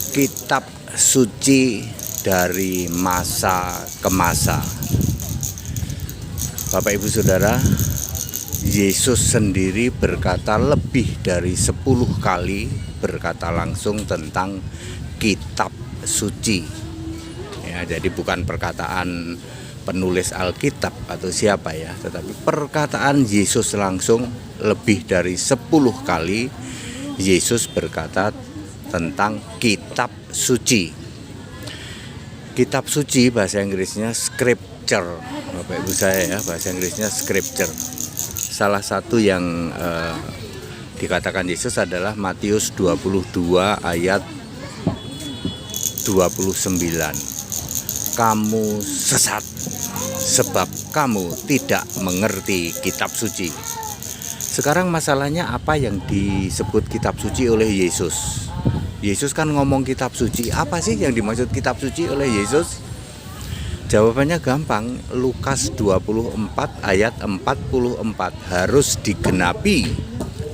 Kitab suci dari masa ke masa. Bapak Ibu Saudara, Yesus sendiri berkata lebih dari 10 kali berkata langsung tentang kitab suci. Ya, jadi bukan perkataan penulis Alkitab atau siapa ya, tetapi perkataan Yesus langsung lebih dari 10 kali Yesus berkata tentang kitab suci. Kitab suci bahasa Inggrisnya scripture. Bapak Ibu saya ya, bahasa Inggrisnya scripture. Salah satu yang dikatakan Yesus adalah Matius 22 ayat 29. Kamu sesat sebab kamu tidak mengerti kitab suci. Sekarang masalahnya apa yang disebut kitab suci oleh Yesus? Yesus kan ngomong kitab suci. Apa sih yang dimaksud kitab suci oleh Yesus? Jawabannya gampang. Lukas 24 ayat 44. Harus digenapi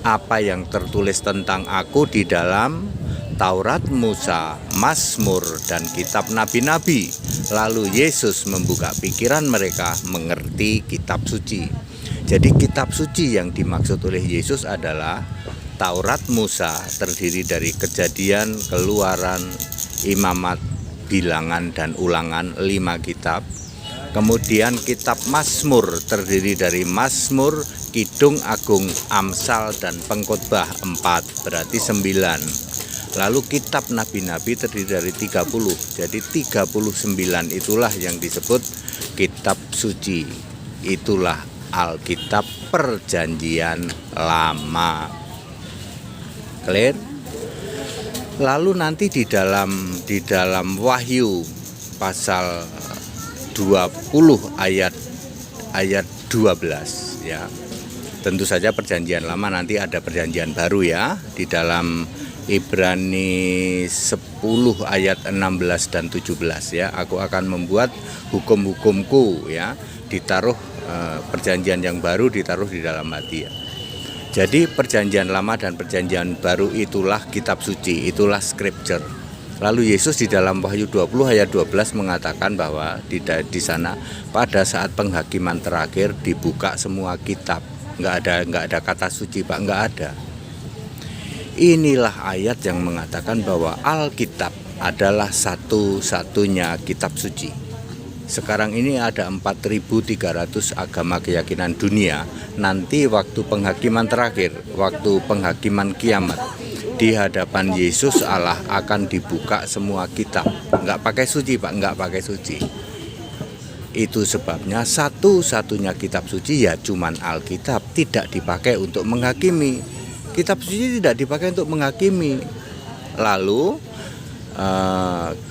apa yang tertulis tentang aku di dalam Taurat Musa, Mazmur, dan kitab nabi-nabi. Lalu Yesus membuka pikiran mereka mengerti kitab suci. Jadi kitab suci yang dimaksud oleh Yesus adalah Taurat Musa, terdiri dari Kejadian, Keluaran, Imamat, Bilangan, dan Ulangan, 5 kitab. Kemudian kitab Mazmur terdiri dari Mazmur, Kidung Agung, Amsal, dan Pengkhotbah 4, berarti 9. Lalu kitab nabi-nabi terdiri dari 30. Jadi 39 itulah yang disebut kitab suci. Itulah Alkitab Perjanjian Lama. Clear? Lalu nanti di dalam Wahyu pasal 20 ayat 12 ya. Tentu saja perjanjian lama, nanti ada perjanjian baru ya. Di dalam Ibrani 10 ayat 16 dan 17 ya. Aku akan membuat hukum-hukumku ya, ditaruh perjanjian yang baru ditaruh di dalam hati ya. Jadi perjanjian lama dan perjanjian baru itulah kitab suci, itulah scripture. Lalu Yesus di dalam Wahyu 20 ayat 12 mengatakan bahwa di sana pada saat penghakiman terakhir dibuka semua kitab. Enggak ada kata suci, Pak, enggak ada. Inilah ayat yang mengatakan bahwa Alkitab adalah satu-satunya kitab suci. Sekarang ini ada 4.300 agama keyakinan dunia. Nanti waktu penghakiman terakhir, waktu penghakiman kiamat, di hadapan Yesus Allah akan dibuka semua kitab. Enggak pakai suci, Pak, enggak pakai suci. Itu sebabnya satu-satunya kitab suci ya cuman Alkitab, tidak dipakai untuk menghakimi. Kitab suci tidak dipakai untuk menghakimi. Lalu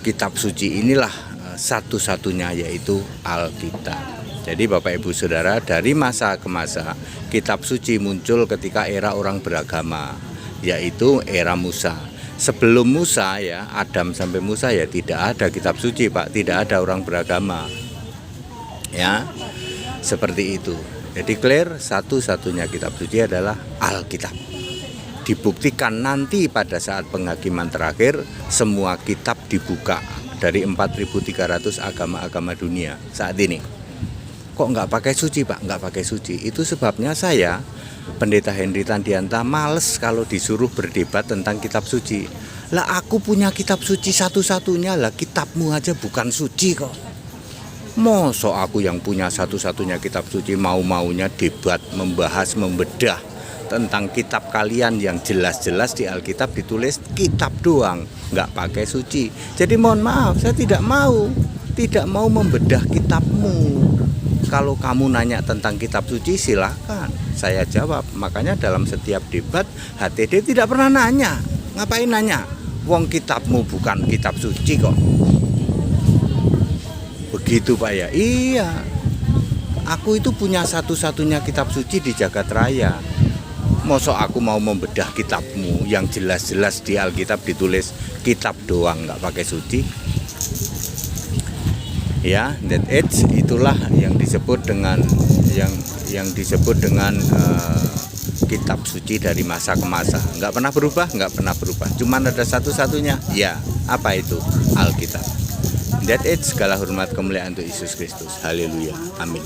kitab suci inilah satu-satunya, yaitu Alkitab. Jadi Bapak Ibu Saudara, dari masa ke masa kitab suci muncul ketika era orang beragama, yaitu era Musa. Sebelum Musa ya, Adam sampai Musa ya tidak ada kitab suci, Pak, tidak ada orang beragama. Ya, seperti itu. Jadi clear, satu-satunya kitab suci adalah Alkitab. Dibuktikan nanti pada saat penghakiman terakhir semua kitab dibuka dari 4.300 agama-agama dunia saat ini. Kok nggak pakai suci, Pak? Nggak pakai suci. Itu sebabnya saya, Pendeta Henry Tandianta, males kalau disuruh berdebat tentang kitab suci. Lah aku punya kitab suci satu-satunya, lah kitabmu aja bukan suci kok. Mosok aku yang punya satu-satunya kitab suci mau-maunya debat, membahas, membedah tentang kitab kalian yang jelas-jelas di Alkitab ditulis kitab doang, nggak pakai suci. Jadi mohon maaf, saya tidak mau membedah kitabmu. Kalau kamu nanya tentang kitab suci silahkan, saya jawab. Makanya dalam setiap debat HTD tidak pernah nanya. Ngapain nanya? Wong kitabmu bukan kitab suci kok. Begitu Pak ya? Iya, aku itu punya satu-satunya kitab suci di jagat raya. Mosok aku mau membedah kitabmu yang jelas-jelas di Alkitab ditulis kitab doang, nggak pakai suci. Ya, that age itulah yang disebut dengan kitab suci dari masa ke masa. Nggak pernah berubah, cuman ada satu-satunya. Ya. Apa itu Alkitab? That it, segala hormat kemuliaan untuk Yesus Kristus. Haleluya. Amin.